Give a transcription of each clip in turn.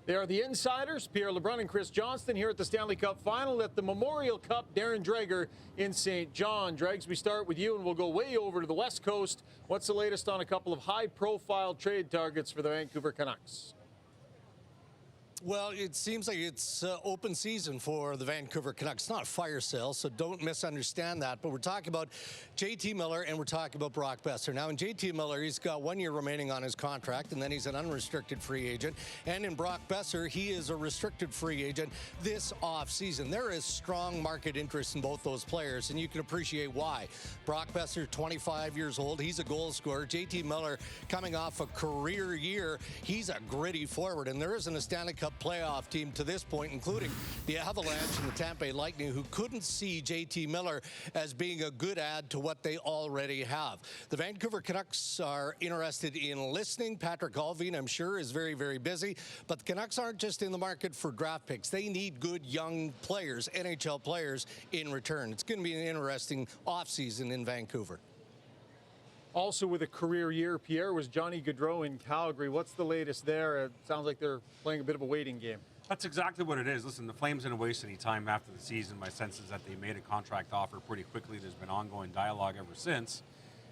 They are the Insiders, Pierre LeBrun and Chris Johnston here at the Stanley Cup Final at the Memorial Cup, Darren Dreger in St. John. Dregs, we start with you and we'll go way over to the West Coast. What's the latest on a couple of high-profile trade targets for the Vancouver Canucks? Well, it seems like it's open season for the Vancouver Canucks. It's not a fire sale, so don't misunderstand that. But we're talking about JT Miller and we're talking about Brock Boeser. Now, in JT Miller, he's got 1 year remaining on his contract, and then he's an unrestricted free agent. And in Brock Boeser, he is a restricted free agent this offseason. There is strong market interest in both those players, and you can appreciate why. Brock Boeser, 25 years old. He's a goal scorer. JT Miller, coming off a career year, he's a gritty forward, and there isn't a Stanley Cup playoff team to this point, including the Avalanche and the Tampa Bay Lightning, who couldn't see JT Miller as being a good add to what they already have. The Vancouver Canucks are interested in listening. Patrick Allvin, I'm sure, is very, very busy. But the Canucks aren't just in the market for draft picks. They need good young players, NHL players, in return. It's going to be an interesting offseason in Vancouver. Also with a career year, Pierre, was Johnny Gaudreau in Calgary. What's the latest there? It sounds like they're playing a bit of a waiting game. That's exactly what it is. Listen, the Flames didn't waste any time after the season. My sense is that they made a contract offer pretty quickly. There's been ongoing dialogue ever since.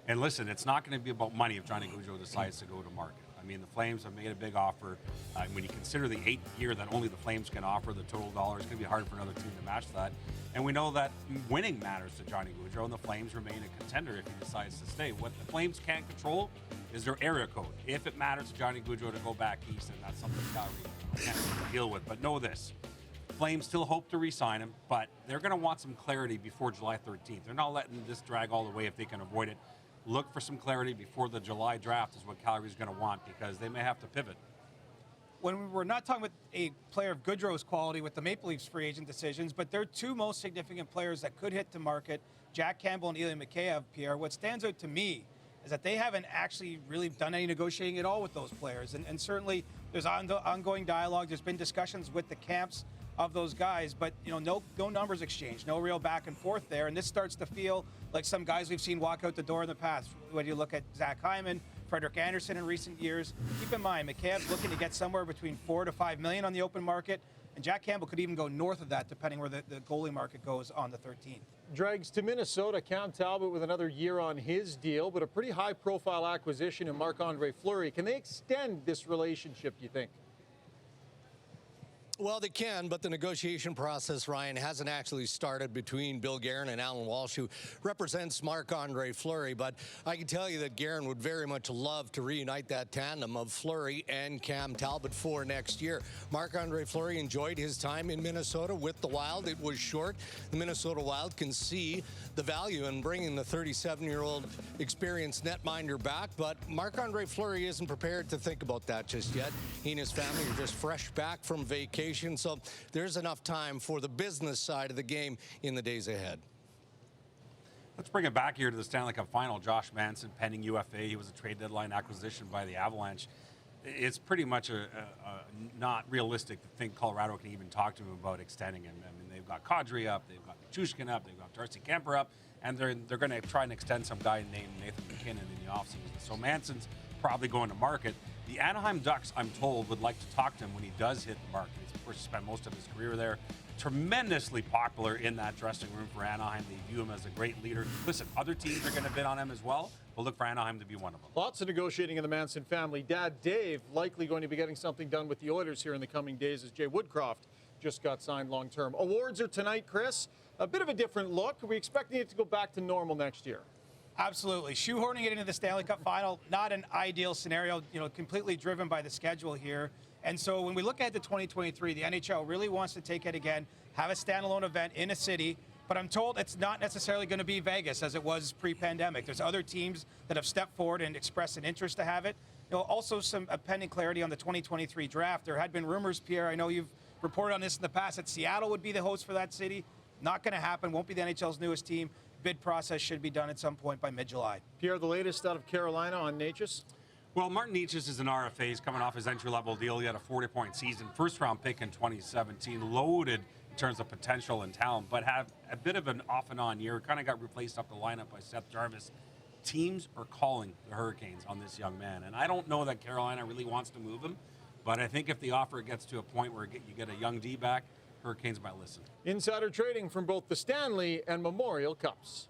And listen, it's not going to be about money if Johnny Gaudreau decides to go to market. I mean, the Flames have made a big offer. When you consider the 8th year that only the Flames can offer the total dollar, it's going to be hard for another team to match that. And we know that winning matters to Johnny Gaudreau, and the Flames remain a contender if he decides to stay. What the Flames can't control is their area code. If it matters to Johnny Gaudreau to go back east, then that's something Calgary can't deal with. But know this. Flames still hope to re-sign him, but they're going to want some clarity before July 13th. They're not letting this drag all the way if they can avoid it. Look for some clarity before the July draft is what Calgary's going to want, because they may have to pivot. When we're not talking about a player of Gaudreau's quality with the Maple Leafs free agent decisions, but their two most significant players that could hit the market, Jack Campbell and Ilya Mikheyev, Pierre, what stands out to me is that they haven't actually really done any negotiating at all with those players. And certainly there's ongoing dialogue. There's been discussions with the camps of those guys, but no numbers exchanged, no real back and forth there. And this starts to feel like some guys we've seen walk out the door in the past. When you look at Zach Hyman, Frederik Andersen in recent years, keep in mind McCabe's looking to get somewhere between $4 to $5 million on the open market, and Jack Campbell could even go north of that depending where the goalie market goes on the 13th. Dregs to Minnesota, Cam Talbot with another year on his deal, but a pretty high-profile acquisition in Marc-Andre Fleury. Can they extend this relationship, do you think? Well, they can, but the negotiation process, Ryan, hasn't actually started between Bill Guerin and Alan Walsh, who represents Marc-Andre Fleury. But I can tell you that Guerin would very much love to reunite that tandem of Fleury and Cam Talbot for next year. Marc-Andre Fleury enjoyed his time in Minnesota with the Wild. It was short. The Minnesota Wild can see the value in bringing the 37-year-old experienced netminder back, but Marc-Andre Fleury isn't prepared to think about that just yet. He and his family are just fresh back from vacation. So there's enough time for the business side of the game in the days ahead. Let's bring it back here to the Stanley Cup Final. Josh Manson, pending UFA. He was a trade deadline acquisition by the Avalanche. It's pretty much not realistic to think Colorado can even talk to him about extending him. I mean, they've got Kadri up, they've got Nichushkin up, they've got Darcy Kemper up, and they're going to try and extend some guy named Nathan McKinnon in the offseason. So Manson's probably going to market. The Anaheim Ducks, I'm told, would like to talk to him when he does hit the market. He's, of course, spent most of his career there. Tremendously popular in that dressing room for Anaheim. They view him as a great leader. Listen, other teams are going to bid on him as well. We'll look for Anaheim to be one of them. Lots of negotiating in the Manson family. Dad Dave likely going to be getting something done with the Oilers here in the coming days as Jay Woodcroft just got signed long-term. Awards are tonight, Chris. A bit of a different look. Are we expecting it to go back to normal next year? Absolutely. Shoehorning it into the Stanley Cup Final, not an ideal scenario, completely driven by the schedule here. And so when we look at the 2023, the NHL really wants to take it again, have a standalone event in a city, but I'm told it's not necessarily going to be Vegas as it was pre-pandemic. There's other teams that have stepped forward and expressed an interest to have it. Also some pending clarity on the 2023 draft. There had been rumors, Pierre, I know you've reported on this in the past, that Seattle would be the host for that city. Not going to happen, won't be the NHL's newest team. Bid process should be done at some point by mid-July. Pierre, the latest out of Carolina on Necas? Well, Martin Necas is an RFA. He's coming off his entry-level deal. He had a 40-point season, first-round pick in 2017, loaded in terms of potential and talent, but have a bit of an off-and-on year. Kind of got replaced up the lineup by Seth Jarvis. Teams are calling the Hurricanes on this young man, and I don't know that Carolina really wants to move him, But I think if the offer gets to a point where you get a young D back, Hurricanes might listen. Insider trading from both the Stanley and Memorial Cups.